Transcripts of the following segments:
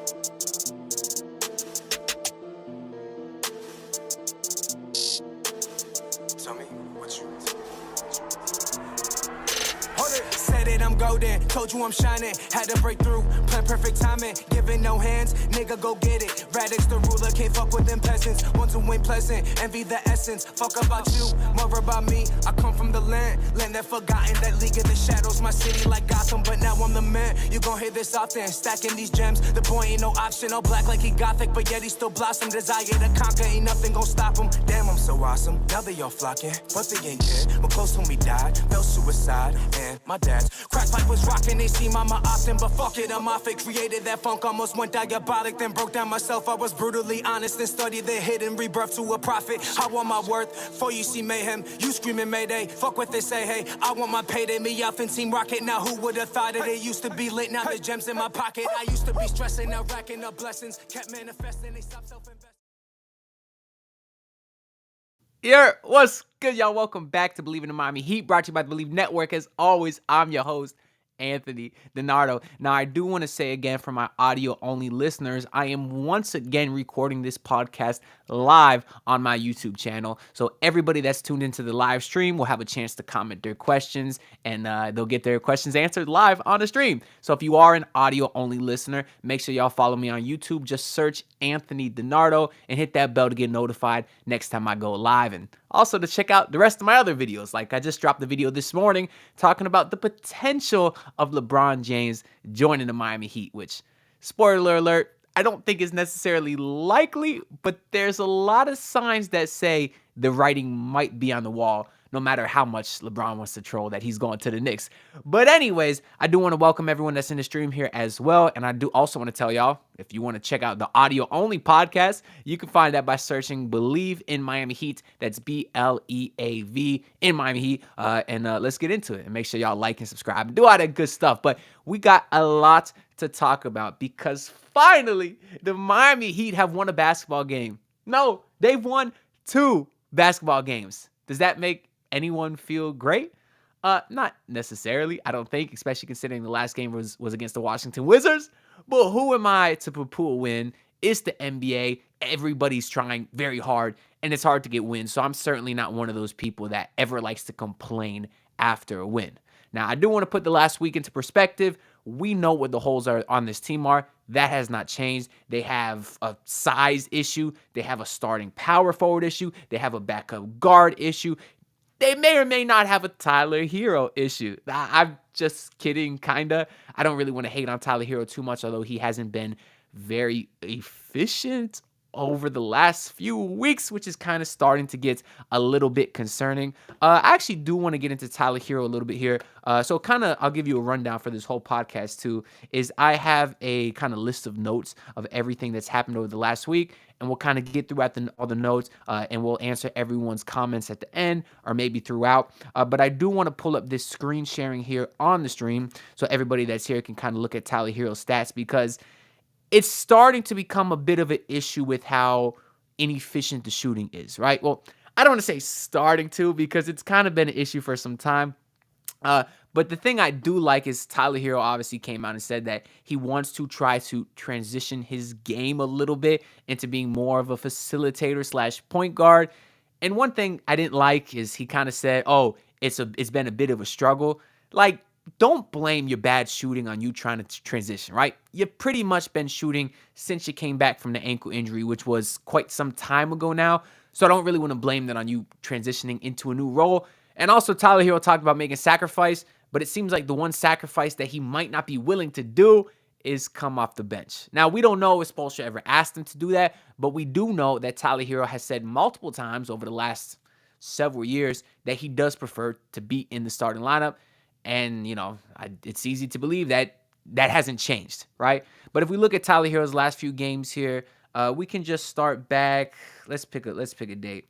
Tell me what you said it, I'm golden. Told you I'm shining. Had to break through. Plan perfect timing. Giving no hands. Nigga, go get it. Radix the ruler. Can't fuck with them peasants. Want to win pleasant. Envy the essence. Fuck about you. More about me. I come from the land. Land that forgotten. That league of the shadows. My city like Gotham. But now I'm the man. You gon' hear this often. Stacking these gems. The boy ain't no option. All black like he gothic. But yet he still blossom. Desire to conquer. Ain't nothing gon' stop him. Damn, I'm so awesome. Now they all flocking. But they ain't care. My close homie died. Felt suicide. And my dad's crack pipe was rocking. They see mama often. But fuck it, I'm off it. Created that funk. Almost went diabolic. Then broke down myself. I was brutally honest. And studied the hidden rebirth to a prophet. I want my worth. For you see mayhem. You screaming Mayday. Fuck what they say. Hey, I want my payday. Me off and Team Rocket. Now who would have thought it? It used to be lit. Now the gems in my pocket. I used to be stressing. Now racking up blessings. Kept manifesting. They stopped self-investing. Yeah, what's good, y'all? Welcome back to Believe in the Miami Heat, brought to you by the Believe Network. As always, I'm your host, Anthony DiNardo. Now, I do want to say again for my audio-only listeners, I am once again recording this podcast live on my YouTube channel. So everybody that's tuned into the live stream will have a chance to comment their questions, and they'll get their questions answered live on the stream. So if you are an audio-only listener, make sure y'all follow me on YouTube. Just search Anthony DiNardo and hit that bell to get notified next time I go live. And also to check out the rest of my other videos. Like I just dropped a video this morning talking about the potential of LeBron James joining the Miami Heat, which, spoiler alert, I don't think is necessarily likely, but there's a lot of signs that say the writing might be on the wall, no matter how much LeBron wants to troll that he's going to the Knicks. But anyways, I do want to welcome everyone that's in the stream here as well. And I do also want to tell y'all, if you want to check out the audio-only podcast, you can find that by searching Believe in Miami Heat. That's BLEAV in Miami Heat. And let's get into it and make sure y'all like and subscribe and do all that good stuff. But we got a lot to talk about because finally the Miami Heat have won a basketball game. No, they've won 2 basketball games. Does that make anyone feel great? Not necessarily, I don't think, especially considering the last game was against the Washington Wizards. But who am I to poo-poo a win? It's the NBA. Everybody's trying very hard, and it's hard to get wins. So I'm certainly not one of those people that ever likes to complain after a win. Now, I do want to put the last week into perspective. We know what the holes are on this team are. That has not changed. They have a size issue. They have a starting power forward issue. They have a backup guard issue. They may or may not have a Tyler Herro issue. I'm just kidding, kind of. I don't really want to hate on Tyler Herro too much, although he hasn't been very efficient over the last few weeks, which is kind of starting to get a little bit concerning. I actually do want to get into Tyler Herro a little bit here. So I'll give you a rundown for this whole podcast too, is I have a kind of list of notes of everything that's happened over the last week, and we'll kind of get throughout all the notes, and we'll answer everyone's comments at the end or maybe throughout. But I do want to pull up this screen sharing here on the stream so everybody that's here can kind of look at Tyler Herro's stats, because it's starting to become a bit of an issue with how inefficient the shooting is, right? Well, I don't want to say starting to, because it's kind of been an issue for some time. But the thing I do like is Tyler Herro obviously came out and said that he wants to try to transition his game a little bit into being more of a facilitator / point guard. And one thing I didn't like is he kind of said, oh, it's been a bit of a struggle. Like, don't blame your bad shooting on you trying to transition, right? You've pretty much been shooting since you came back from the ankle injury, which was quite some time ago now. So I don't really want to blame that on you transitioning into a new role. And also Tyler Herro talked about making sacrifice, but it seems like the one sacrifice that he might not be willing to do is come off the bench. Now, we don't know if Spoelstra ever asked him to do that, but we do know that Tyler Herro has said multiple times over the last several years that he does prefer to be in the starting lineup. And, it's easy to believe that that hasn't changed, right? But if we look at Tyler Herro's last few games here, we can just start back. Let's pick a date.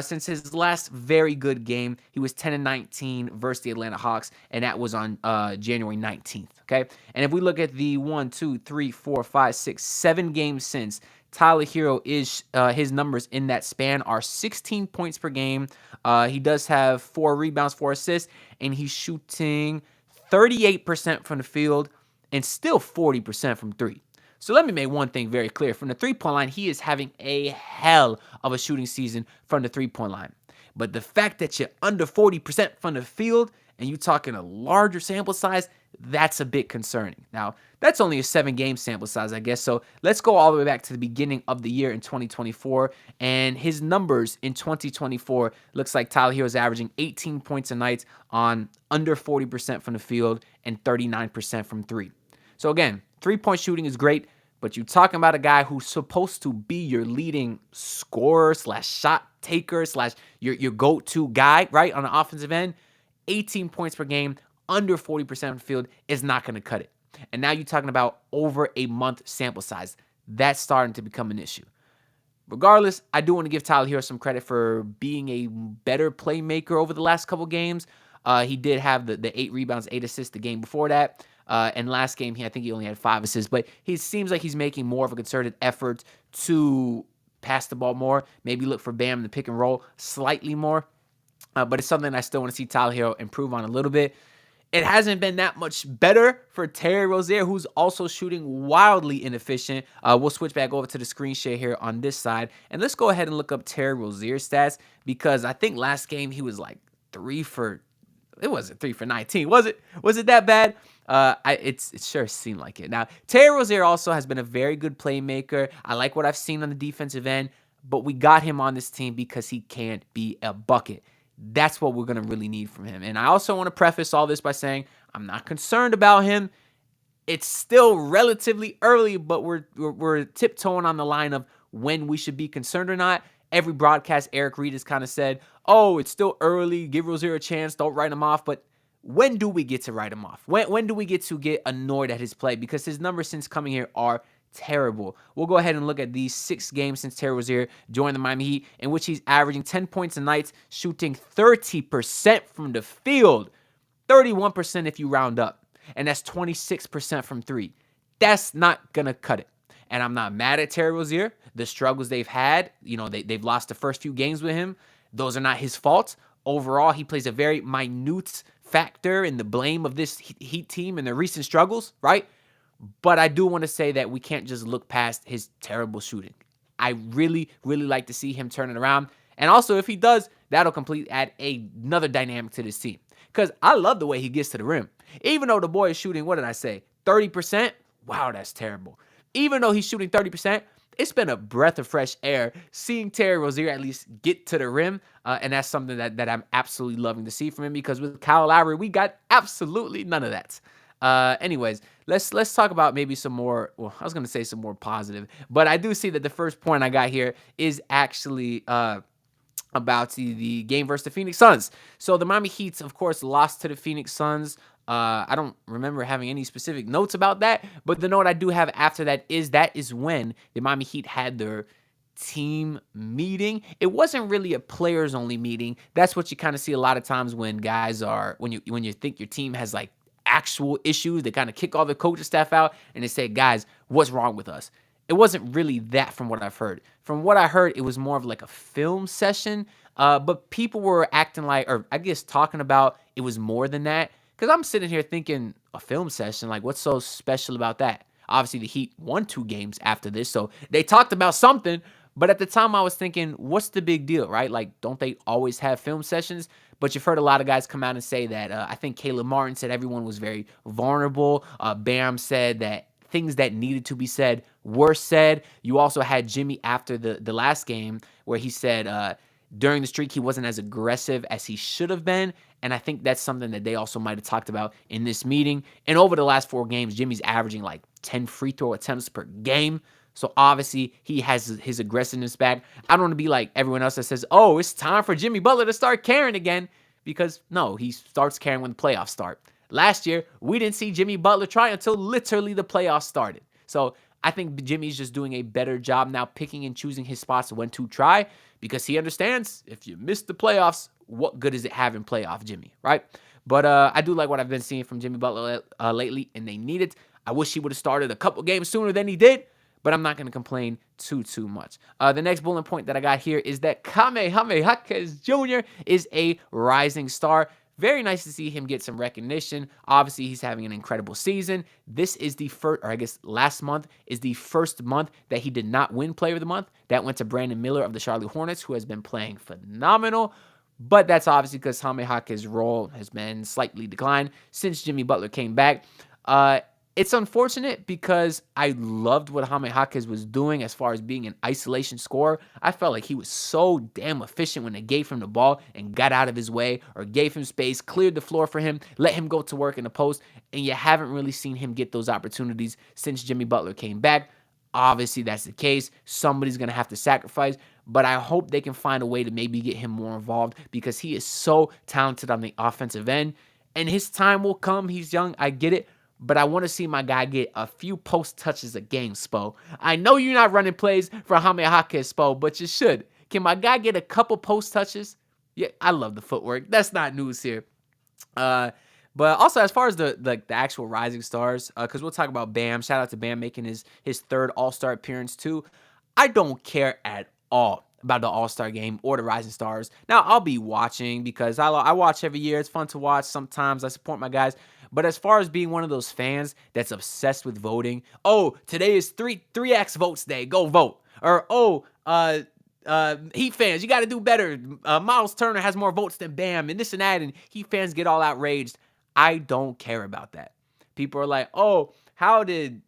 Since his last very good game, he was 10-19 versus the Atlanta Hawks, and that was on January 19th, okay? And if we look at the 7 games since, Tyler Herro is his numbers in that span are 16 points per game. He does have 4 rebounds, 4 assists, and he's shooting 38% from the field and still 40% from 3. So let me make one thing very clear. From the three-point line, he is having a hell of a shooting season from the three-point line. But the fact that you're under 40% from the field and you're talking a larger sample size, that's a bit concerning. Now, that's only a 7-game sample size, I guess. So let's go all the way back to the beginning of the year in 2024. And his numbers in 2024 looks like Tyler Herro is averaging 18 points a night on under 40% from the field and 39% from three. So again, three-point shooting is great, but you're talking about a guy who's supposed to be your leading scorer / shot taker / your go-to guy, right, on the offensive end. 18 points per game, under 40% of the field is not going to cut it. And now you're talking about over a month sample size. That's starting to become an issue. Regardless, I do want to give Tyler Herro some credit for being a better playmaker over the last couple games. He did have the 8 rebounds, 8 assists the game before that. And last game, I think he only had 5 assists. But he seems like he's making more of a concerted effort to pass the ball more. Maybe look for Bam in the pick and roll slightly more. But it's something I still want to see Tyler Herro improve on a little bit. It hasn't been that much better for Terry Rozier, who's also shooting wildly inefficient. We'll switch back over to the screen share here on this side. And let's go ahead and look up Terry Rozier's stats, because I think last game he was like 3 for... It wasn't 3 for 19, was it? Was it that bad? It sure seemed like it. Now, Terry Rozier also has been a very good playmaker. I like what I've seen on the defensive end, but we got him on this team because he can't be a bucket. That's what we're going to really need from him. And I also want to preface all this by saying I'm not concerned about him. It's still relatively early, but we're tiptoeing on the line of when we should be concerned or not. Every broadcast, Eric Reed has kind of said, oh, it's still early, give Rozier a chance, don't write him off. But when do we get to write him off? When do we get to get annoyed at his play? Because his numbers since coming here are terrible. We'll go ahead and look at these 6 games since Terry Rozier joined the Miami Heat, in which he's averaging 10 points a night, shooting 30% from the field, 31% if you round up, and that's 26% from 3. That's not going to cut it. And I'm not mad at Terry Rozier. The struggles they've had, they've lost the first few games with him. Those are not his fault. Overall, he plays a very minute factor in the blame of this Heat team and their recent struggles, right? But I do want to say that we can't just look past his terrible shooting. I really, really like to see him turn it around. And also, if he does, that'll completely add another dynamic to this team. Because I love the way he gets to the rim. Even though the boy is shooting, 30%? Wow, that's terrible. Even though he's shooting 30%, it's been a breath of fresh air seeing Terry Rozier at least get to the rim. And that's something that I'm absolutely loving to see from him, because with Kyle Lowry, we got absolutely none of that. Anyways, let's talk about maybe some more, well, I was going to say some more positive, but I do see that the first point I got here is actually about the game versus the Phoenix Suns. So the Miami Heat, of course, lost to the Phoenix Suns. I don't remember having any specific notes about that, but the note I do have after that is when the Miami Heat had their team meeting. It wasn't really a players only meeting. That's what you kind of see a lot of times when guys are, when you think your team has like actual issues. They kind of kick all the coaching staff out and they say, guys, what's wrong with us? It wasn't really that from what I've heard. From what I heard, it was more of like a film session, but people were acting like, or I guess talking about it was more than that. Because I'm sitting here thinking, a film session, like what's so special about that? Obviously, the Heat won 2 games after this, so they talked about something. But at the time, I was thinking, what's the big deal, right? Like, don't they always have film sessions? But you've heard a lot of guys come out and say that. I think Caleb Martin said everyone was very vulnerable. Bam said that things that needed to be said were said. You also had Jimmy after the last game where he said during the streak he wasn't as aggressive as he should have been. And I think that's something that they also might have talked about in this meeting. And over the last 4 games, Jimmy's averaging like 10 free throw attempts per game. So obviously he has his aggressiveness back. I don't want to be like everyone else that says, oh, it's time for Jimmy Butler to start caring again. Because no, he starts caring when the playoffs start. Last year, we didn't see Jimmy Butler try until literally the playoffs started. So I think Jimmy's just doing a better job now picking and choosing his spots when to try, because he understands if you miss the playoffs, what good is it having playoff Jimmy, right? But I do like what I've been seeing from Jimmy Butler lately, and they need it. I wish he would have started a couple games sooner than he did, but I'm not going to complain too much. The next bullet point that I got here is that Jaime Jaquez Jr. is a rising star. very nice to see him get some recognition. Obviously, he's having an incredible season. This is the first, or I guess last month is the first month that he did not win Player of the Month. That went to Brandon Miller of the Charlotte Hornets, who has been playing phenomenal. But that's obviously because Jaime Jaquez's role has been slightly declined since Jimmy Butler came back. It's unfortunate because I loved what Jaime Jaquez was doing as far as being an isolation scorer. I felt like he was so damn efficient when they gave him the ball and got out of his way or gave him space, cleared the floor for him, let him go to work in the post, and you haven't really seen him get those opportunities since Jimmy Butler came back. Obviously, that's the case. Somebody's going to have to sacrifice, but I hope they can find a way to maybe get him more involved because he is so talented on the offensive end, and his time will come. He's young. I get it. But I want to see my guy get a few post touches a game, Spo. I know you're not running plays for Jaime Jaquez, Spo, but you should. Can my guy get a couple post touches? Yeah, I love the footwork. That's not news here. But also, as far as the actual rising stars, because we'll talk about Bam. Shout out to Bam making his third All-Star appearance, too. I don't care at all about the All-Star game or the Rising Stars. Now, I'll be watching because I watch every year. It's fun to watch. Sometimes I support my guys. But as far as being one of those fans that's obsessed with voting, oh, today is 3X votes day, go vote. Or, Heat fans, you got to do better. Miles Turner has more votes than Bam and this and that. And Heat fans get all outraged. I don't care about that. People are like, oh, how did...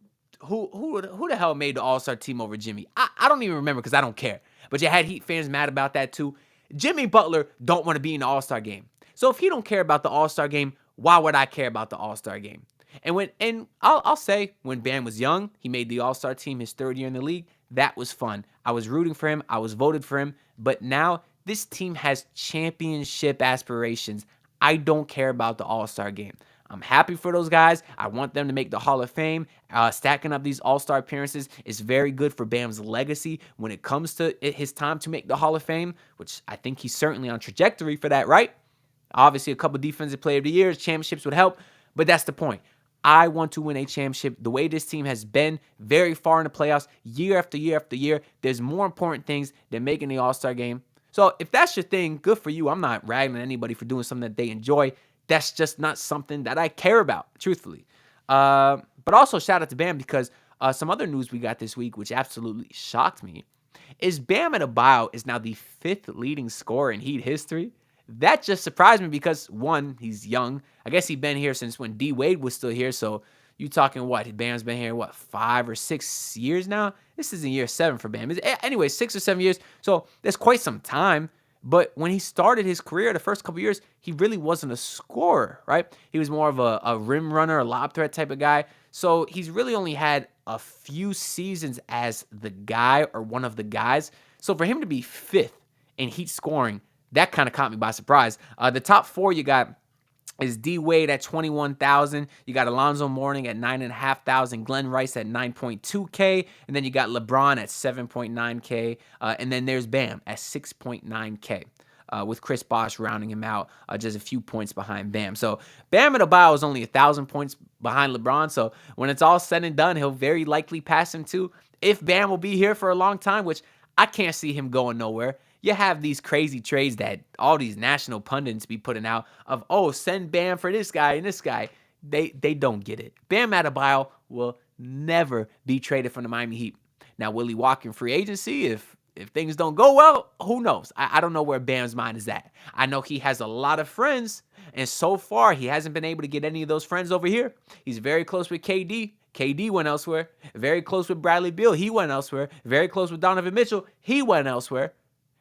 Who the hell made the All-Star team over Jimmy? I don't even remember because I don't care. But you had Heat fans mad about that too. Jimmy Butler don't want to be in the All-Star game. So if he don't care about the All-Star game, why would I care about the All-Star game? And I'll say when Bam was young, he made the All-Star team his third year in the league. That was fun. I was rooting for him. I was voted for him. But now this team has championship aspirations. I don't care about the All-Star game. I'm happy for those guys. I want them to make the Hall of Fame. Stacking up these All-Star appearances is very good for Bam's legacy when it comes to his time to make the Hall of Fame, which I think he's certainly on trajectory for that, right? Obviously, a couple Defensive Player of the Year, championships would help, but that's the point. I want to win a championship. The way this team has been very far in the playoffs, year after year after year, there's more important things than making the All-Star game. So if that's your thing, good for you. I'm not ragging on anybody for doing something that they enjoy. That's just not something that I care about, truthfully. But also shout out to Bam because some other news we got this week, which absolutely shocked me, is Bam Adebayo is now the 5th leading scorer in Heat history. That just surprised me because, one, he's young. I guess he's been here since when D. Wade was still here. So you talking what? Bam's been here, 5 or 6 years now? This is in year 7 for Bam. Anyway, 6 or 7 years. So that's quite some time. But when he started his career, the first couple years, he really wasn't a scorer, right? He was more of a rim runner, a lob threat type of guy. So he's really only had a few seasons as the guy or one of the guys. So for him to be 5th in Heat scoring, that kind of caught me by surprise. The top 4 you got is D. Wade at 21,000. You got Alonzo Mourning at 9,500. Glenn Rice at 9.2K. And then you got LeBron at 7.9K. And then there's Bam at 6.9K. With Chris Bosh rounding him out just a few points behind Bam. So Bam Adebayo is only 1,000 points behind LeBron. So when it's all said and done, he'll very likely pass him too. If Bam will be here for a long time, which I can't see him going nowhere. You have these crazy trades that all these national pundits be putting out of, oh, send Bam for this guy and this guy. They don't get it. Bam Adebayo will never be traded from the Miami Heat. Now, will he walk in free agency if things don't go well? Who knows? I don't know where Bam's mind is at. I know he has a lot of friends, and so far he hasn't been able to get any of those friends over here. He's very close with KD. KD went elsewhere. Very close with Bradley Beal. He went elsewhere. Very close with Donovan Mitchell. He went elsewhere.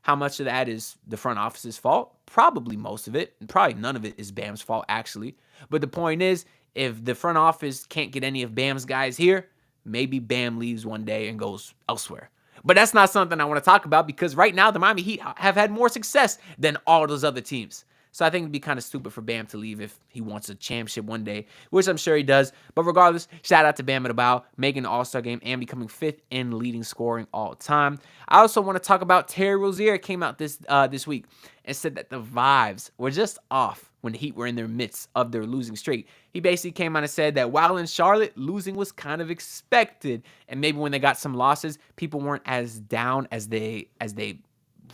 How much of that is the front office's fault? Probably most of it. And probably none of it is Bam's fault, actually. But the point is, if the front office can't get any of Bam's guys here, maybe Bam leaves one day and goes elsewhere. But that's not something I want to talk about because right now the Miami Heat have had more success than all those other teams. So I think it'd be kind of stupid for Bam to leave if he wants a championship one day, which I'm sure he does. But regardless, shout out to Bam Adebayo making the All-Star game and becoming 5th in leading scoring all time. I also want to talk about Terry Rozier. Came out this week and said that the vibes were just off when the Heat were in their midst of their losing streak. He basically came out and said that while in Charlotte, losing was kind of expected. And maybe when they got some losses, people weren't as down as they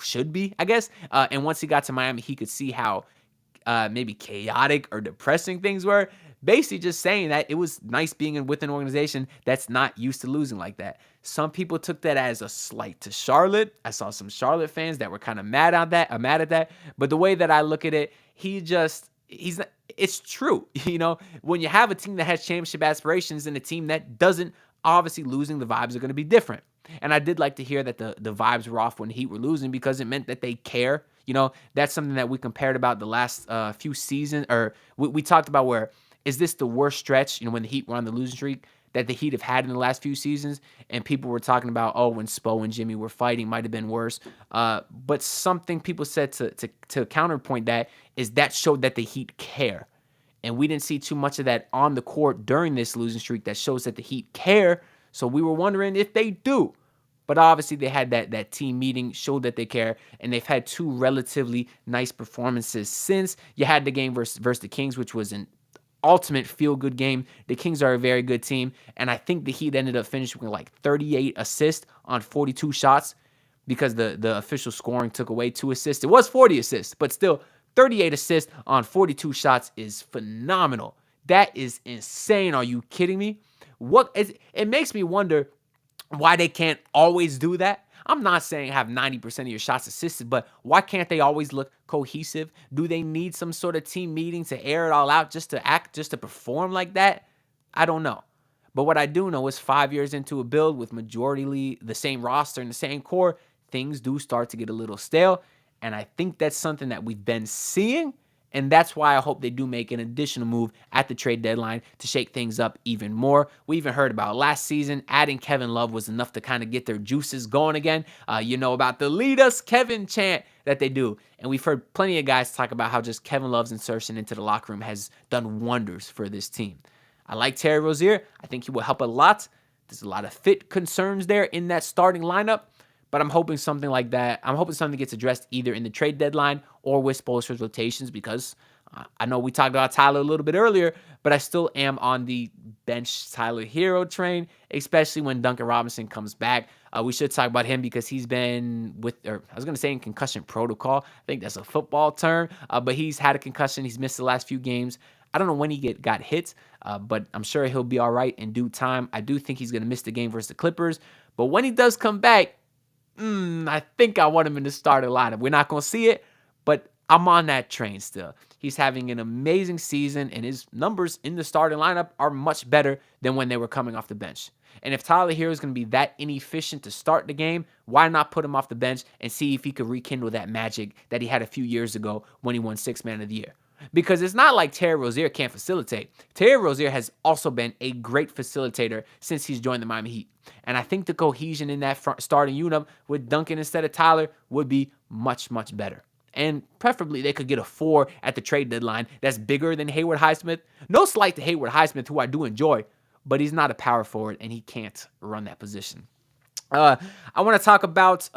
should be, I guess. And once he got to Miami, he could see how maybe chaotic or depressing things were. Basically just saying that it was nice being with an organization that's not used to losing like that. Some people took that as a slight to Charlotte. I saw some Charlotte fans that were kind of mad at that. But the way that I look at it, he's not, it's true. When you have a team that has championship aspirations and a team that doesn't, obviously losing, the vibes are going to be different. And I did like to hear that the vibes were off when the Heat were losing, because it meant that they care. That's something that we compared about the last few seasons, or we talked about, where is this the worst stretch, when the Heat were on the losing streak, that the Heat have had in the last few seasons? And people were talking about, when Spo and Jimmy were fighting, might have been worse. But something people said to counterpoint that is that showed that the Heat care. And we didn't see too much of that on the court during this losing streak that shows that the Heat care. So we were wondering if they do. But obviously they had that team meeting, showed that they care, and they've had two relatively nice performances since. You had the game versus the Kings, which was an ultimate feel-good game. The Kings are a very good team, and I think the Heat ended up finishing with like 38 assists on 42 shots, because the official scoring took away 2 assists. It was 40 assists, but still, 38 assists on 42 shots is phenomenal. That is insane. Are you kidding me? It makes me wonder why they can't always do that. I'm not saying have 90% of your shots assisted, but why can't they always look cohesive? Do they need some sort of team meeting to air it all out, just to perform like that? I don't know. But what I do know is 5 years into a build with majority the same roster and the same core, things do start to get a little stale. And I think that's something that we've been seeing. And that's why I hope they do make an additional move at the trade deadline to shake things up even more. We even heard about last season, adding Kevin Love was enough to kind of get their juices going again. About the lead us Kevin chant that they do. And we've heard plenty of guys talk about how just Kevin Love's insertion into the locker room has done wonders for this team. I like Terry Rozier. I think he will help a lot. There's a lot of fit concerns there in that starting lineup. But I'm hoping something like that. I'm hoping something gets addressed either in the trade deadline or with Spoelstra's rotations, because I know we talked about Tyler a little bit earlier, but I still am on the bench Tyler Herro train, especially when Duncan Robinson comes back. We should talk about him because he's been in concussion protocol. I think that's a football term, but he's had a concussion. He's missed the last few games. I don't know when he got hit, but I'm sure he'll be all right in due time. I do think he's going to miss the game versus the Clippers, but when he does come back, I think I want him in the starting lineup. We're not going to see it, but I'm on that train still. He's having an amazing season, and his numbers in the starting lineup are much better than when they were coming off the bench. And if Tyler Herro is going to be that inefficient to start the game, why not put him off the bench and see if he could rekindle that magic that he had a few years ago when he won Sixth Man of the Year? Because it's not like Terry Rozier can't facilitate. Terry Rozier has also been a great facilitator since he's joined the Miami Heat. And I think the cohesion in that starting unit with Duncan instead of Tyler would be much, much better. And preferably they could get a 4 at the trade deadline that's bigger than Hayward Highsmith. No slight to Hayward Highsmith, who I do enjoy, but he's not a power forward and he can't run that position. I want to talk about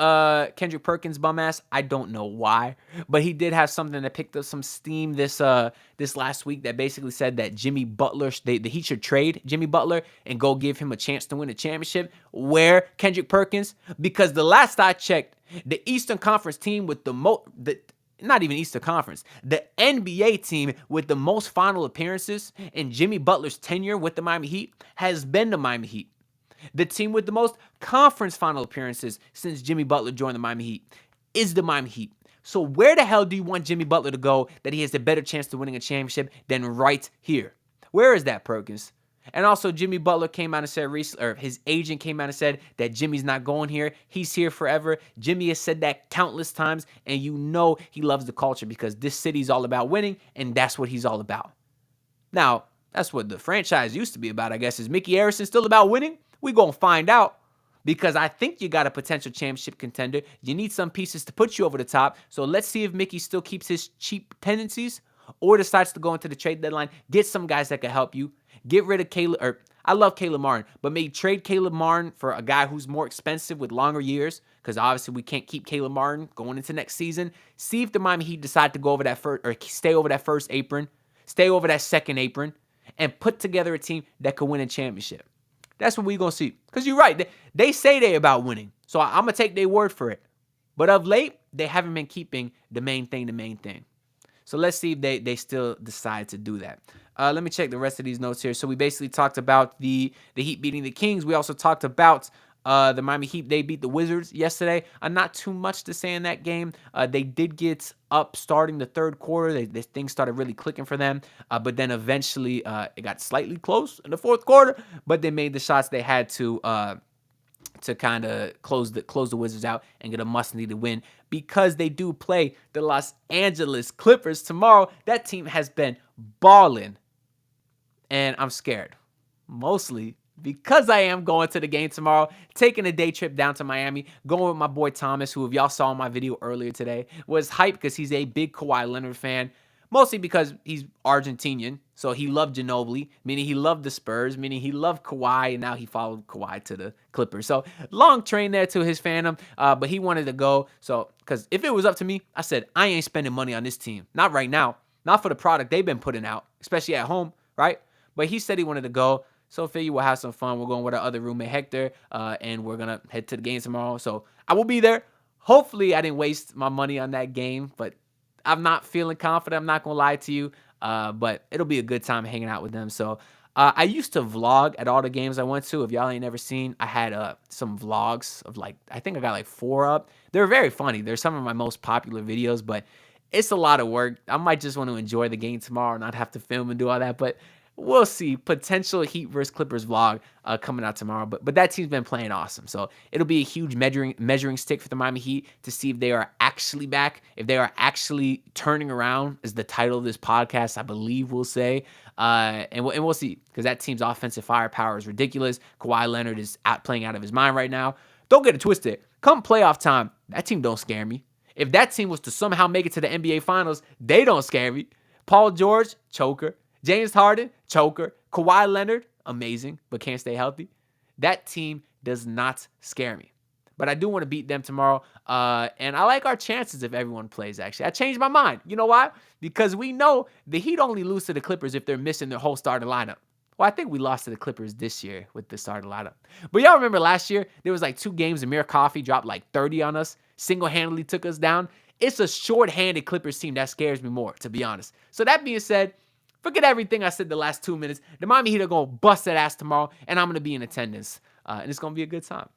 Kendrick Perkins' bum ass. I don't know why, but he did have something that picked up some steam this last week that basically said that Jimmy Butler, the Heat should trade Jimmy Butler and go give him a chance to win a championship. Where Kendrick Perkins? Because the last I checked, the Eastern Conference team with the not even Eastern Conference, the NBA team with the most final appearances in Jimmy Butler's tenure with the Miami Heat has been the Miami Heat. The team with the most conference final appearances since Jimmy Butler joined the Miami Heat is the Miami Heat. So where the hell do you want Jimmy Butler to go that he has a better chance to winning a championship than right here? Where is that, Perkins? And also, Jimmy Butler came out and said recently, or his agent came out and said that Jimmy's not going here. He's here forever. Jimmy has said that countless times, and you know he loves the culture because this city's all about winning, and that's what he's all about. Now, that's what the franchise used to be about, I guess. Is Mickey Harrison still about winning? We're going to find out, because I think you got a potential championship contender. You need some pieces to put you over the top. So let's see if Mickey still keeps his cheap tendencies or decides to go into the trade deadline, get some guys that can help you, get rid of Caleb, or I love Caleb Martin, but maybe trade Caleb Martin for a guy who's more expensive with longer years, because obviously we can't keep Caleb Martin going into next season. See if the Miami Heat decide to go over that first, or stay over that first apron, stay over that second apron, and put together a team that could win a championship. That's what we're going to see. Because you're right. They say they're about winning. So I'm going to take their word for it. But of late, they haven't been keeping the main thing. So let's see if they still decide to do that. Let me check the rest of these notes here. So we basically talked about the Heat beating the Kings. We also talked about the Miami Heat. They beat the Wizards yesterday. Not too much to say in that game. They did get up starting the third quarter. Things started really clicking for them. But then eventually it got slightly close in the fourth quarter. But they made the shots they had to kind of close the Wizards out and get a must-needed win, because they do play the Los Angeles Clippers tomorrow. That team has been balling, and I'm scared, mostly because I am going to the game tomorrow, taking a day trip down to Miami, going with my boy Thomas, who, if y'all saw my video earlier today, was hyped because he's a big Kawhi Leonard fan. Mostly because he's Argentinian, so he loved Ginobili, meaning he loved the Spurs, meaning he loved Kawhi, and now he followed Kawhi to the Clippers. So long train there to his fandom, but he wanted to go. So, because if it was up to me, I said, I ain't spending money on this team. Not right now. Not for the product they've been putting out, especially at home, right? But he said he wanted to go. So figure we'll have some fun. We're going with our other roommate, Hector, and we're going to head to the game tomorrow. So I will be there. Hopefully I didn't waste my money on that game, but I'm not feeling confident. I'm not going to lie to you, but it'll be a good time hanging out with them. So I used to vlog at all the games I went to. If y'all ain't never seen, I had some vlogs of I think I got 4 up. They're very funny. They're some of my most popular videos, but it's a lot of work. I might just want to enjoy the game tomorrow and not have to film and do all that, but we'll see. Potential Heat vs. Clippers vlog coming out tomorrow. But that team's been playing awesome. So it'll be a huge measuring stick for the Miami Heat to see if they are actually back, if they are actually turning around, is the title of this podcast, I believe we'll say. And we'll see, because that team's offensive firepower is ridiculous. Kawhi Leonard is playing out of his mind right now. Don't get it twisted. Come playoff time, that team don't scare me. If that team was to somehow make it to the NBA Finals, they don't scare me. Paul George, choker. James Harden, choker. Kawhi Leonard, amazing, but can't stay healthy. That team does not scare me. But I do want to beat them tomorrow. And I like our chances if everyone plays, actually. I changed my mind. You know why? Because we know the Heat only lose to the Clippers if they're missing their whole starting lineup. Well, I think we lost to the Clippers this year with the starting lineup. But y'all remember last year, there was 2 games, Amir Coffey dropped 30 on us, single-handedly took us down. It's a short-handed Clippers team that scares me more, to be honest. So that being said, forget everything I said the last 2 minutes. The Miami Heat are going to bust that ass tomorrow, and I'm going to be in attendance. And it's going to be a good time.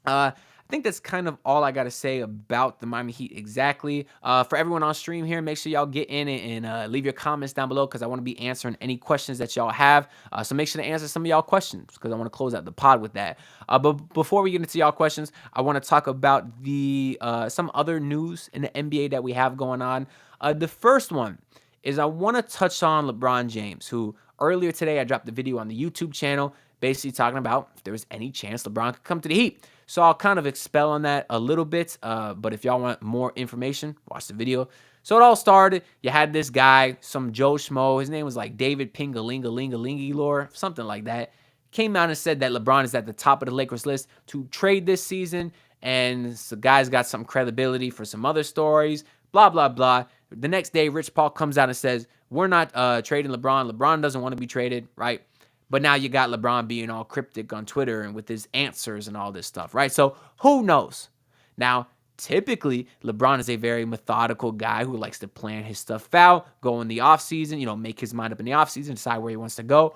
I think that's kind of all I got to say about the Miami Heat exactly. For everyone on stream here, make sure y'all get in and leave your comments down below, because I want to be answering any questions that y'all have. So make sure to answer some of y'all questions, because I want to close out the pod with that. But before we get into y'all questions, I want to talk about the some other news in the NBA that we have going on. The first one is I want to touch on LeBron James, who earlier today I dropped the video on the YouTube channel basically talking about if there was any chance LeBron could come to the Heat. So I'll kind of expel on that a little bit, but if y'all want more information, watch the video. So it all started, you had this guy, some Joe Schmo, his name was David Pingalingalingalingilor, something like that, came out and said that LeBron is at the top of the Lakers list to trade this season, and the guy's got some credibility for some other stories, blah, blah, blah. The next day, Rich Paul comes out and says, we're not trading LeBron. LeBron doesn't want to be traded, right? But now you got LeBron being all cryptic on Twitter and with his answers and all this stuff, right? So who knows? Now, typically, LeBron is a very methodical guy who likes to plan his stuff out, go in the offseason, make his mind up in the offseason, decide where he wants to go.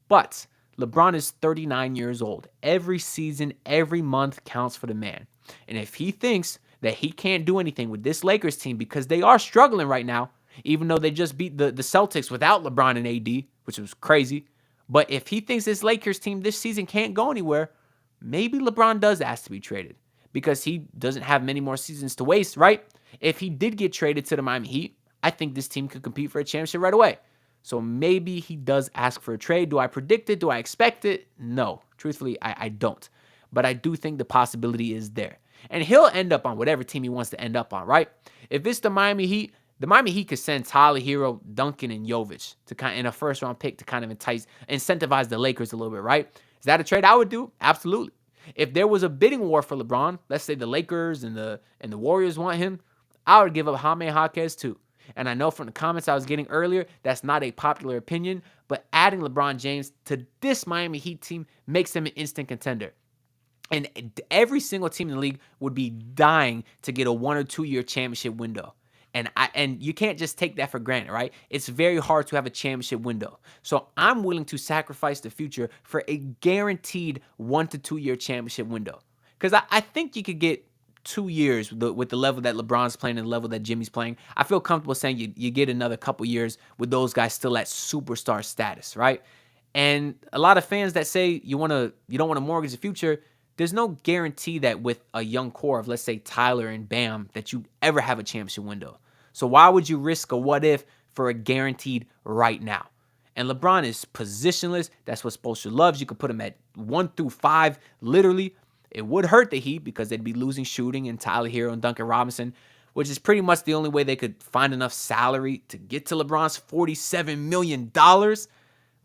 But LeBron is 39 years old. Every season, every month counts for the man. And if he thinks that he can't do anything with this Lakers team because they are struggling right now, even though they just beat the Celtics without LeBron and AD, which was crazy. But if he thinks this Lakers team this season can't go anywhere, maybe LeBron does ask to be traded because he doesn't have many more seasons to waste, right? If he did get traded to the Miami Heat, I think this team could compete for a championship right away. So maybe he does ask for a trade. Do I predict it? Do I expect it? No. Truthfully, I don't. But I do think the possibility is there. And he'll end up on whatever team he wants to end up on, right? If it's the Miami Heat could send Tyler Herro, Duncan, and Jovic in a first-round pick to kind of incentivize the Lakers a little bit, right? Is that a trade I would do? Absolutely. If there was a bidding war for LeBron, let's say the Lakers and the Warriors want him, I would give up Jaime Jaquez too. And I know from the comments I was getting earlier, that's not a popular opinion, but adding LeBron James to this Miami Heat team makes him an instant contender. And every single team in the league would be dying to get a 1 or 2 year championship window. And you can't just take that for granted, right? It's very hard to have a championship window. So I'm willing to sacrifice the future for a guaranteed 1 to 2 year championship window. Because I think you could get 2 years with the level that LeBron's playing and the level that Jimmy's playing. I feel comfortable saying you get another couple years with those guys still at superstar status, right? And a lot of fans that say you don't want to mortgage the future, there's no guarantee that with a young core of, let's say, Tyler and Bam, that you ever have a championship window. So why would you risk a what if for a guaranteed right now? And LeBron is positionless. That's what Spoelstra loves. You could put him at 1 through 5, literally. It would hurt the Heat because they'd be losing shooting and Tyler Herro and Duncan Robinson, which is pretty much the only way they could find enough salary to get to LeBron's $47 million.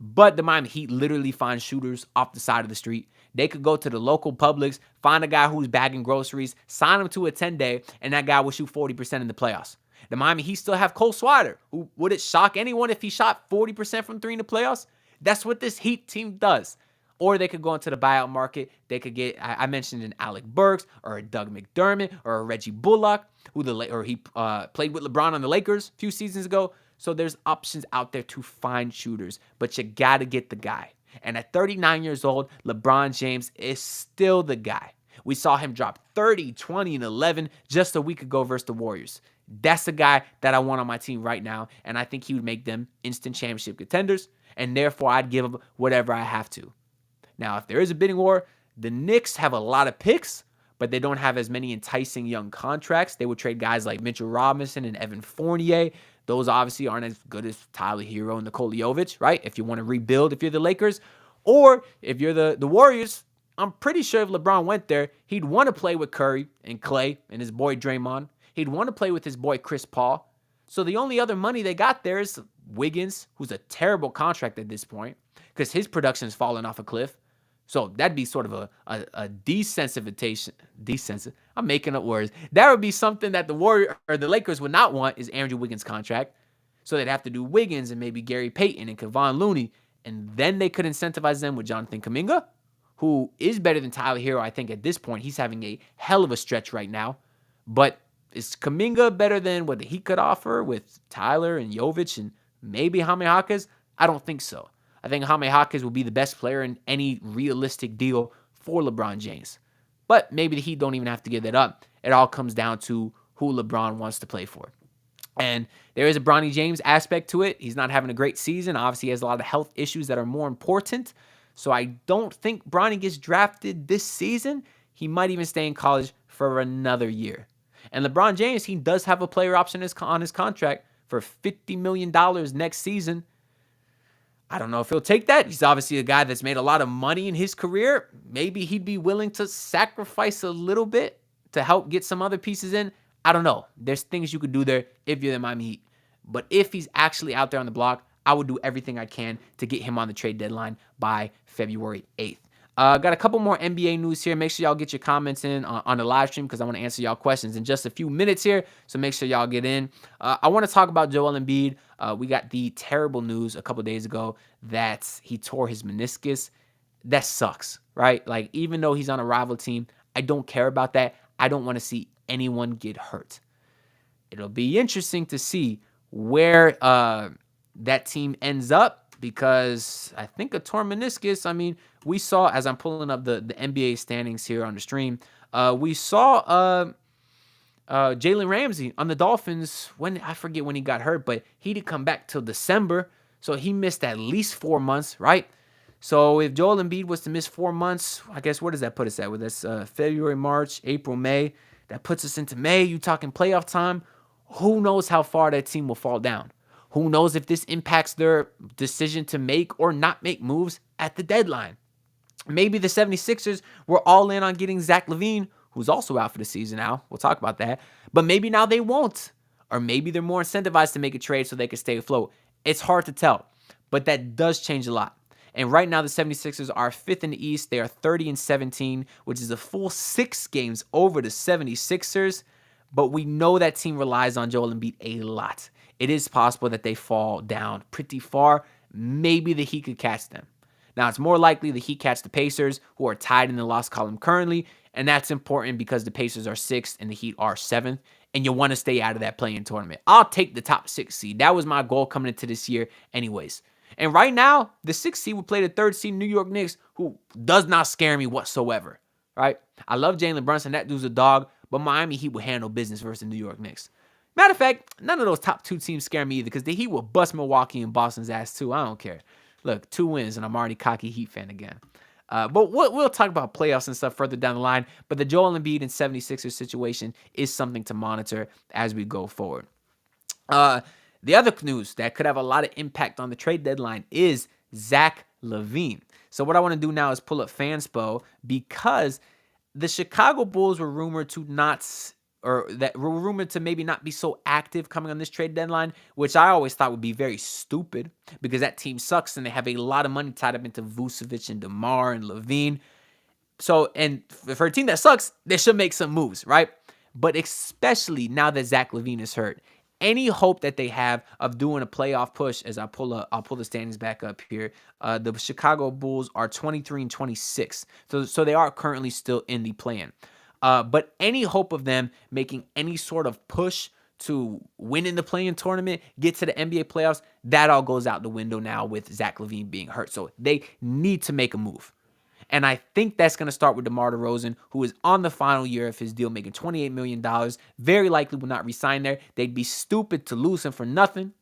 But the Miami Heat literally find shooters off the side of the street. They could go to the local Publix, find a guy who's bagging groceries, sign him to a 10-day, and that guy will shoot 40% in the playoffs. The Miami Heat still have Cole Swider, who would it shock anyone if he shot 40% from 3 in the playoffs? That's what this Heat team does. Or they could go into the buyout market. They could get, I mentioned an Alec Burks or a Doug McDermott or a Reggie Bullock, he played with LeBron on the Lakers a few seasons ago. So there's options out there to find shooters, but you got to get the guy. And at 39 years old, LeBron James is still the guy. We saw him drop 30, 20, and 11 just a week ago versus the Warriors. That's the guy that I want on my team right now, and I think he would make them instant championship contenders, and therefore I'd give him whatever I have to. Now, if there is a bidding war, the Knicks have a lot of picks, but they don't have as many enticing young contracts. They would trade guys like Mitchell Robinson and Evan Fournier. Those obviously aren't as good as Tyler Herro and Nikola Jovic, right? If you want to rebuild, if you're the Lakers, or if you're the Warriors, I'm pretty sure if LeBron went there, he'd want to play with Curry and Clay and his boy Draymond. He'd want to play with his boy Chris Paul. So the only other money they got there is Wiggins, who's a terrible contract at this point because his production has fallen off a cliff. So that'd be sort of a desensitization. I'm making up words. That would be something that the Warriors or the Lakers would not want is Andrew Wiggins' contract. So they'd have to do Wiggins and maybe Gary Payton and Kevon Looney. And then they could incentivize them with Jonathan Kuminga, who is better than Tyler Herro. I think at this point, he's having a hell of a stretch right now. But is Kuminga better than what he could offer with Tyler and Jovic and maybe Jaime Jaquez? I don't think so. I think Jaime Jaquez will be the best player in any realistic deal for LeBron James. But maybe the Heat don't even have to give that up. It all comes down to who LeBron wants to play for. And there is a Bronny James aspect to it. He's not having a great season. Obviously, he has a lot of health issues that are more important. So I don't think Bronny gets drafted this season. He might even stay in college for another year. And LeBron James, he does have a player option on his contract for $50 million next season. I don't know if he'll take that. He's obviously a guy that's made a lot of money in his career. Maybe he'd be willing to sacrifice a little bit to help get some other pieces in. I don't know. There's things you could do there if you're the Miami Heat. But if he's actually out there on the block, I would do everything I can to get him on the trade deadline by February 8th. Got a couple more NBA news here. Make sure y'all get your comments in on the live stream because I want to answer y'all questions in just a few minutes here. So make sure y'all get in. I want to talk about Joel Embiid. We got the terrible news a couple days ago that he tore his meniscus. That sucks, right? Like, even though he's on a rival team, I don't care about that. I don't want to see anyone get hurt. It'll be interesting to see where that team ends up because I think a torn meniscus, I mean, we saw, as I'm pulling up the NBA standings here on the stream, we saw Jalen Ramsey on the Dolphins, I forget when he got hurt, but he didn't come back till December, so he missed at least 4 months, right? So if Joel Embiid was to miss 4 months, I guess where does that put us at? With this February, March, April, May, that puts us into May. You talking playoff time? Who knows how far that team will fall down? Who knows if this impacts their decision to make or not make moves at the deadline? Maybe the 76ers were all in on getting Zach LaVine, who's also out for the season now. We'll talk about that. But maybe now they won't. Or maybe they're more incentivized to make a trade so they can stay afloat. It's hard to tell. But that does change a lot. And right now the 76ers are 5th in the East. They are 30-17, which is a full 6 games over the 76ers. But we know that team relies on Joel Embiid a lot. It is possible that they fall down pretty far. Maybe the Heat could catch them. Now, it's more likely the Heat catch the Pacers, who are tied in the loss column currently, and that's important because the Pacers are 6th and the Heat are 7th. and you want to stay out of that play-in tournament. I'll take the top 6 seed. That was my goal coming into this year anyways. And right now, the 6th seed would play the 3rd seed New York Knicks, who does not scare me whatsoever, right? I love Jalen Brunson. That dude's a dog, but Miami Heat will handle business versus the New York Knicks. Matter of fact, none of those top 2 teams scare me either because the Heat will bust Milwaukee and Boston's ass too. I don't care. Look, 2 wins, and I'm already cocky Heat fan again. But we'll talk about playoffs and stuff further down the line. But the Joel Embiid and 76ers situation is something to monitor as we go forward. The other news that could have a lot of impact on the trade deadline is Zach LaVine. So what I want to do now is pull up Fanspo because the Chicago Bulls were rumored to maybe not be so active coming on this trade deadline, which I always thought would be very stupid because that team sucks and they have a lot of money tied up into Vucevic and DeMar and LaVine. So, and for a team that sucks, they should make some moves, right? But especially now that Zach LaVine is hurt, any hope that they have of doing a playoff push, as I'll pull the standings back up here. The Chicago Bulls are 23-26, so they are currently still in the play-in. But any hope of them making any sort of push to win in the play-in tournament, get to the NBA playoffs, that all goes out the window now with Zach LaVine being hurt. So they need to make a move. And I think that's going to start with DeMar DeRozan, who is on the final year of his deal, making $28 million. Very likely will not resign there. They'd be stupid to lose him for nothing.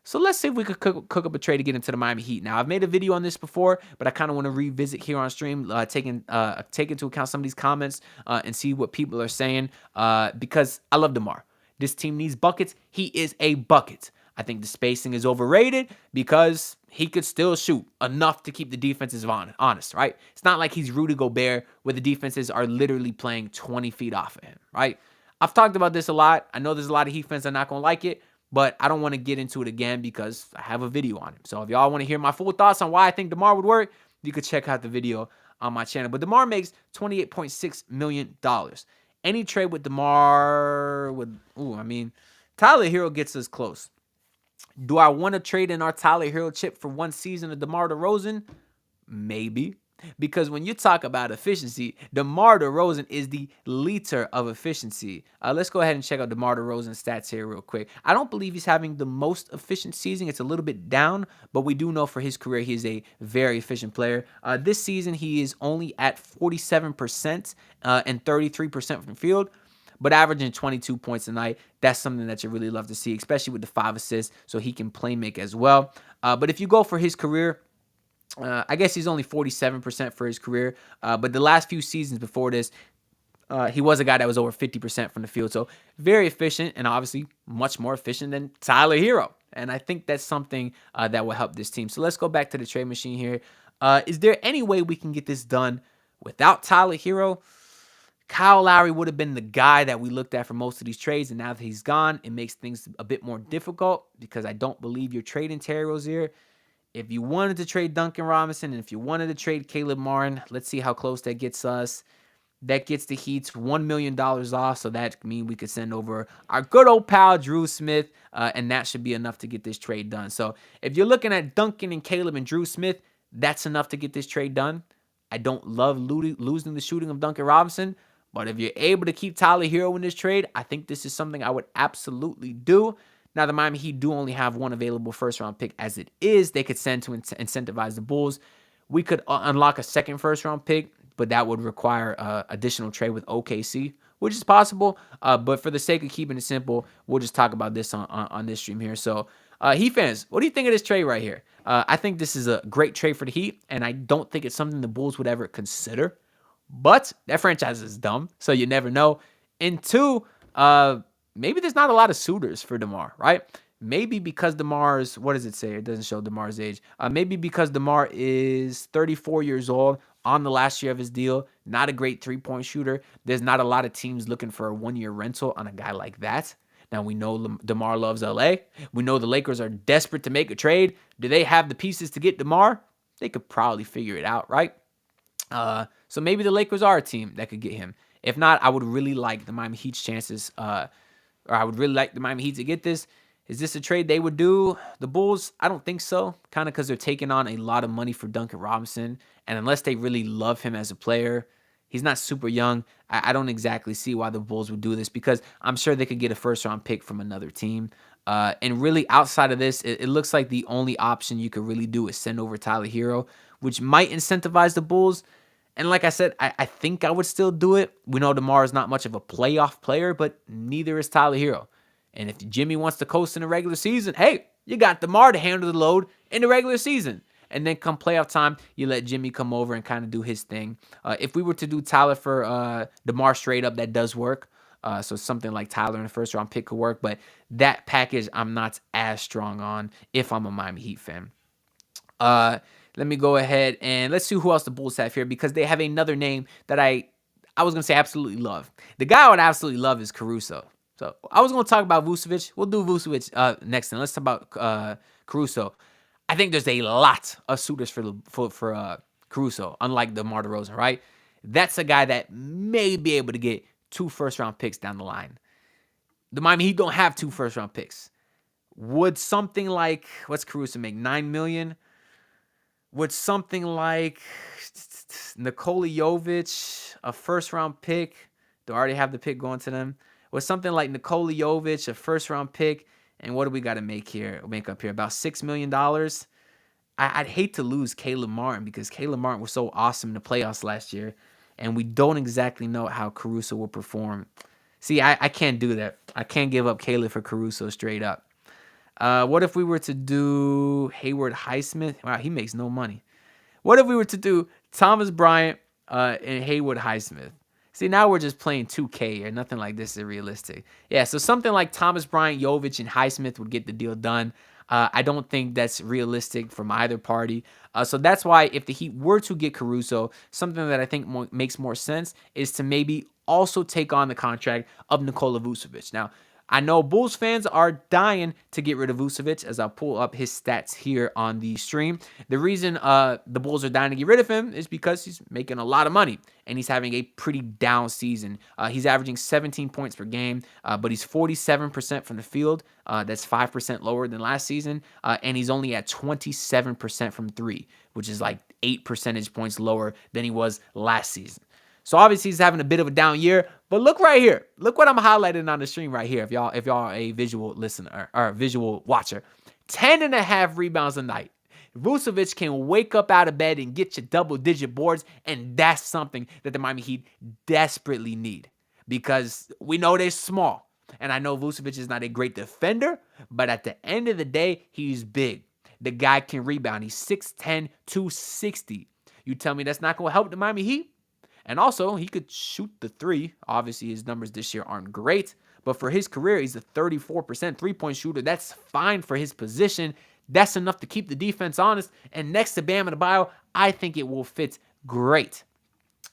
So let's see if we could cook up a trade to get into the Miami Heat. Now, I've made a video on this before, but I kind of want to revisit here on stream, take into account some of these comments and see what people are saying because I love DeMar. This team needs buckets. He is a bucket. I think the spacing is overrated because he could still shoot enough to keep the defenses honest, right? It's not like he's Rudy Gobert where the defenses are literally playing 20 feet off of him, right? I've talked about this a lot. I know there's a lot of Heat fans that are not going to like it, but I don't want to get into it again because I have a video on him. So if y'all want to hear my full thoughts on why I think DeMar would work, you could check out the video on my channel. But DeMar makes $28.6 million. Any trade with DeMar Tyler Herro gets us close. Do I want to trade in our Tyler Herro chip for 1 season of DeMar DeRozan? Maybe. Because when you talk about efficiency, DeMar DeRozan is the leader of efficiency. Let's go ahead and check out DeMar DeRozan's stats here real quick. I don't believe he's having the most efficient season. It's a little bit down, but we do know for his career he is a very efficient player. This season he is only at 47% and 33% from the field, but averaging 22 points a night. That's something that you really love to see, especially with the 5 assists, so he can play make as well. But if you go for his career, I guess he's only 47% for his career. But the last few seasons before this, he was a guy that was over 50% from the field. So very efficient and obviously much more efficient than Tyler Herro. And I think that's something that will help this team. So let's go back to the trade machine here. Is there any way we can get this done without Tyler Herro? Kyle Lowry would have been the guy that we looked at for most of these trades, and now that he's gone, it makes things a bit more difficult because I don't believe you're trading Terry Rozier. If you wanted to trade Duncan Robinson and if you wanted to trade Caleb Martin, let's see how close that gets us. That gets the Heat's $1 million off, so that means we could send over our good old pal Drew Smith, and that should be enough to get this trade done. So if you're looking at Duncan and Caleb and Drew Smith, that's enough to get this trade done. I don't love losing the shooting of Duncan Robinson, but if you're able to keep Tyler Herro in this trade, I think this is something I would absolutely do. Now, the Miami Heat do only have 1 available first-round pick as it is. They could send to incentivize the Bulls. We could unlock a second first-round pick, but that would require additional trade with OKC, which is possible. But for the sake of keeping it simple, we'll just talk about this on this stream here. So, Heat fans, what do you think of this trade right here? I think this is a great trade for the Heat, and I don't think it's something the Bulls would ever consider. But that franchise is dumb, so you never know. And 2, maybe there's not a lot of suitors for DeMar, right? Maybe because DeMar's, what does it say? It doesn't show DeMar's age. Maybe because DeMar is 34 years old, on the last year of his deal, not a great three-point shooter. There's not a lot of teams looking for a 1-year rental on a guy like that. Now, we know DeMar loves LA. We know the Lakers are desperate to make a trade. Do they have the pieces to get DeMar? They could probably figure it out, right? So maybe the Lakers are a team that could get him. If not, I would really like the Miami Heat's chances, or I would really like the Miami Heat to get this. Is this a trade they would do? The Bulls, I don't think so, kind of because they're taking on a lot of money for Duncan Robinson, and unless they really love him as a player, He's not super young. I don't exactly see why the Bulls would do this because I'm sure they could get a first-round pick from another team. And really, outside of this, it looks like the only option you could really do is send over Tyler Herro, which might incentivize the Bulls. And like I said, I think I would still do it. We know DeMar is not much of a playoff player, but neither is Tyler Herro. And if Jimmy wants to coast in the regular season, hey, you got DeMar to handle the load in the regular season. And then come playoff time, you let Jimmy come over and kind of do his thing. If we were to do Tyler for DeMar straight up, that does work. So something like Tyler in the first round pick could work. But that package I'm not as strong on if I'm a Miami Heat fan. Let me go ahead and let's see who else the Bulls have here because they have another name that I was going to say absolutely love. The guy I would absolutely love is Caruso. So I was going to talk about Vucevic. We'll do Vucevic next. And let's talk about Caruso. I think there's a lot of suitors for Caruso, unlike DeMar DeRozan, right? That's a guy that may be able to get 2 first-round picks down the line. The Miami Heat don't have 2 first-round picks. Would something like, what's Caruso make, $9 million? Would something like Nikola Jovic, a first-round pick, they already have the pick going to them. Would something like Nikola Jovic, a first-round pick, and what do we got to make up here? About $6 million. I'd hate to lose Caleb Martin because Caleb Martin was so awesome in the playoffs last year, and we don't exactly know how Caruso will perform. See, I can't do that. I can't give up Caleb for Caruso straight up. What if we were to do Hayward Highsmith? Wow, he makes no money. What if we were to do Thomas Bryant and Hayward Highsmith? See, now we're just playing 2K here. Nothing like this is realistic. Yeah, so something like Thomas Bryant, Jovic, and Highsmith would get the deal done. I don't think that's realistic from either party. So that's why if the Heat were to get Caruso, something that I think makes more sense is to maybe also take on the contract of Nikola Vucevic. Now, I know Bulls fans are dying to get rid of Vucevic as I pull up his stats here on the stream. The reason the Bulls are dying to get rid of him is because he's making a lot of money and he's having a pretty down season. He's averaging 17 points per game, but he's 47% from the field. That's 5% lower than last season. And he's only at 27% from 3, which is like 8 percentage points lower than he was last season. So obviously he's having a bit of a down year, but look right here. Look what I'm highlighting on the stream right here. If y'all are a visual listener or a visual watcher, 10.5 rebounds a night. Vucevic can wake up out of bed and get you double-digit boards, and that's something that the Miami Heat desperately need because we know they're small. And I know Vucevic is not a great defender, but at the end of the day, he's big. The guy can rebound. He's 6'10", 260. You tell me that's not going to help the Miami Heat? And also, he could shoot the 3. Obviously, his numbers this year aren't great. But for his career, he's a 34% three-point shooter. That's fine for his position. That's enough to keep the defense honest. And next to Bam Adebayo, I think it will fit great.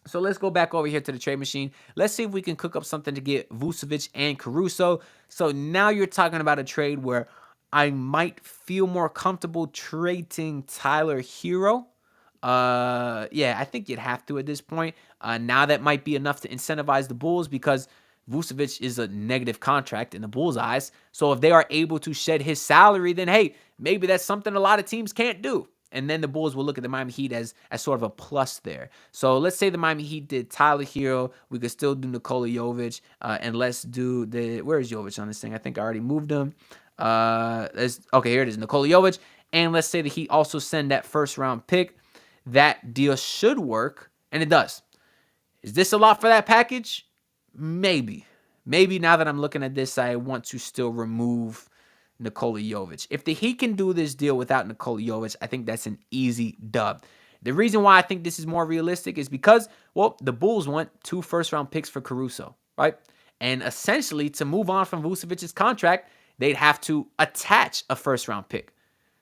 So let's go back over here to the trade machine. Let's see if we can cook up something to get Vucevic and Caruso. So now you're talking about a trade where I might feel more comfortable trading Tyler Herro. Yeah, I think you'd have to at this point. Now that might be enough to incentivize the Bulls because Vucevic is a negative contract in the Bulls' eyes. So if they are able to shed his salary, then hey, maybe that's something a lot of teams can't do. And then the Bulls will look at the Miami Heat as sort of a plus there. So let's say the Miami Heat did Tyler Herro. We could still do Nikola Jovic. And let's do where is Jovic on this thing? I think I already moved him. Okay, here it is, Nikola Jovic. And let's say the Heat also send that first round pick. That deal should work, and it does. Is this a lot for that package? Maybe. Maybe now that I'm looking at this, I want to still remove Nikola Jovic. If the Heat can do this deal without Nikola Jovic, I think that's an easy dub. The reason why I think this is more realistic is because, well, the Bulls want 2 first-round picks for Caruso, right? And essentially, to move on from Vucevic's contract, they'd have to attach a first-round pick.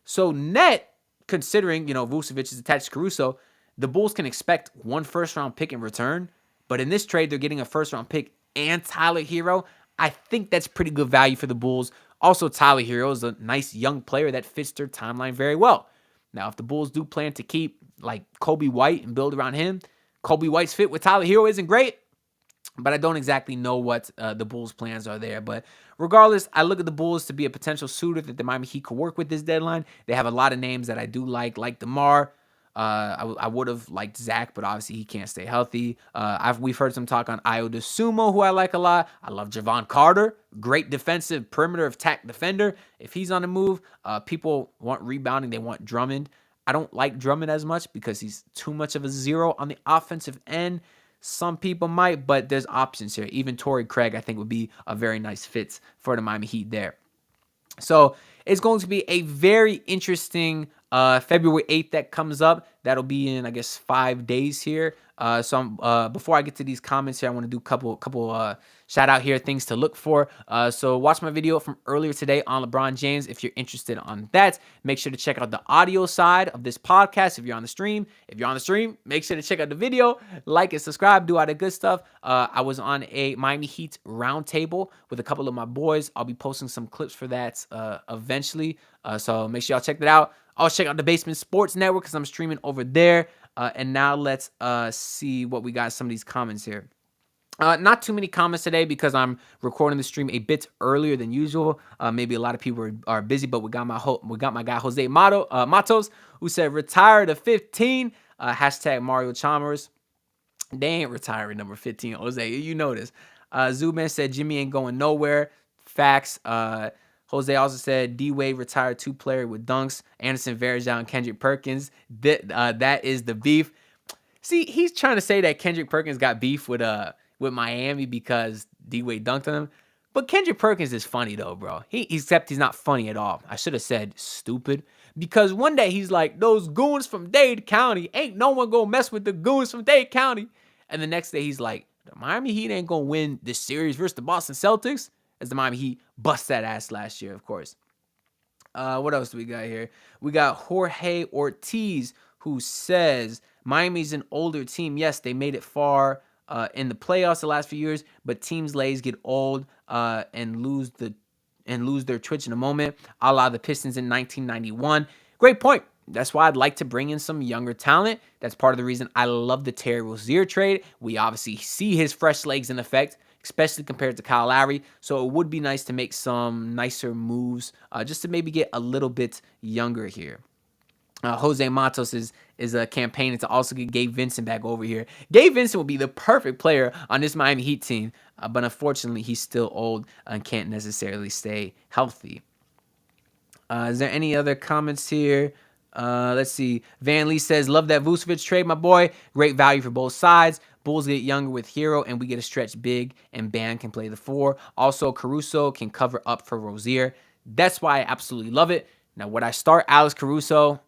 So net, considering, Vucevic is attached to Caruso, the Bulls can expect 1 first-round pick in return. But in this trade, they're getting a first-round pick and Tyler Herro. I think that's pretty good value for the Bulls. Also, Tyler Herro is a nice young player that fits their timeline very well. Now, if the Bulls do plan to keep, like, Kobe White and build around him, Kobe White's fit with Tyler Herro isn't great. But I don't exactly know what the Bulls' plans are there. But regardless, I look at the Bulls to be a potential suitor that the Miami Heat could work with this deadline. They have a lot of names that I do like DeMar. I would have liked Zach, but obviously he can't stay healthy. We've heard some talk on Ayo DeSumo, who I like a lot. I love Javon Carter, great defensive perimeter attack defender. If he's on the move, people want rebounding. They want Drummond. I don't like Drummond as much because he's too much of a zero on the offensive end. Some people might, but there's options here. Even Torrey Craig, I think, would be a very nice fit for the Miami Heat there. So it's going to be a very interesting February 8th that comes up. That'll be in, I guess, 5 days here. Before I get to these comments here, I want to do a couple shout out here things to look for. So watch my video from earlier today on LeBron James if you're interested on that. Make sure to check out the audio side of this podcast if you're on the stream. If you're on the stream, make sure to check out the video, like and subscribe, do all the good stuff. I was on a Miami Heat roundtable with a couple of my boys. I'll be posting some clips for that eventually. So make sure y'all check that out. Also check out the Basement Sports Network because I'm streaming over there. And now let's see what we got in some of these comments here. Not too many comments today because I'm recording the stream a bit earlier than usual. Maybe a lot of people are busy, but we got my guy Jose Matos, who said retire to 15. Hashtag Mario Chalmers. They ain't retiring number 15, Jose. You know this. Zuban said Jimmy ain't going nowhere. Facts. Jose also said D-Wade retired 2-player with dunks. Anderson Varejao and Kendrick Perkins. That is the beef. See, he's trying to say that Kendrick Perkins got beef with Miami because D-Wade dunked on him. But Kendrick Perkins is funny though, bro. Except he's not funny at all. I should have said stupid. Because one day he's like, those goons from Dade County, ain't no one gonna mess with the goons from Dade County. And the next day he's like, the Miami Heat ain't gonna win this series versus the Boston Celtics. As the Miami Heat bust that ass last year, of course. What else do we got here? We got Jorge Ortiz, who says Miami's an older team. Yes, they made it far in the playoffs the last few years, but teams' legs get old and lose their twitch in a moment, a la the Pistons in 1991. Great point. That's why I'd like to bring in some younger talent. That's part of the reason I love the Terry Rozier trade. We obviously see his fresh legs in effect, especially compared to Kyle Lowry. So it would be nice to make some nicer moves just to maybe get a little bit younger here. Jose Matos is campaigning to also get Gabe Vincent back over here. Gabe Vincent would be the perfect player on this Miami Heat team, but unfortunately he's still old and can't necessarily stay healthy. Is there any other comments here? Let's see. Van Lee says, love that Vucevic trade, my boy. Great value for both sides. Bulls get younger with Herro, and we get a stretch big, and Bam can play the 4. Also, Caruso can cover up for Rozier. That's why I absolutely love it. Now, would I start Alex Caruso?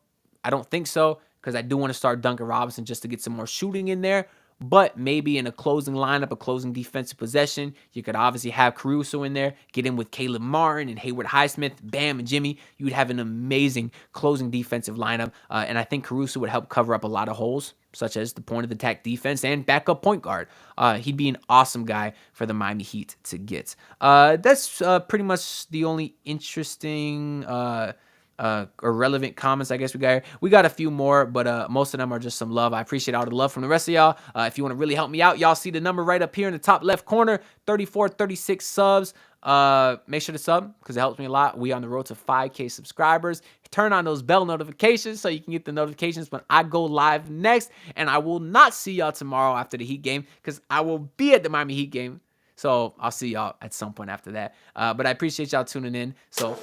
I don't think so, because I do want to start Duncan Robinson just to get some more shooting in there. But maybe in a closing lineup, a closing defensive possession, you could obviously have Caruso in there, get in with Caleb Martin and Hayward Highsmith, Bam and Jimmy. You'd have an amazing closing defensive lineup. And I think Caruso would help cover up a lot of holes, such as the point of attack defense and backup point guard. He'd be an awesome guy for the Miami Heat to get. That's pretty much the only interesting irrelevant comments I guess we got here. We got a few more, but most of them are just some love. I appreciate all the love from the rest of y'all. If you want to really help me out, y'all see the number right up here in the top left corner, 36 subs. Make sure to sub because it helps me a lot. We on the road to 5K subscribers. Turn on those bell notifications so you can get the notifications when I go live next. And I will not see y'all tomorrow after the Heat game because I will be at the Miami Heat game. So I'll see y'all at some point after that. But I appreciate y'all tuning in. So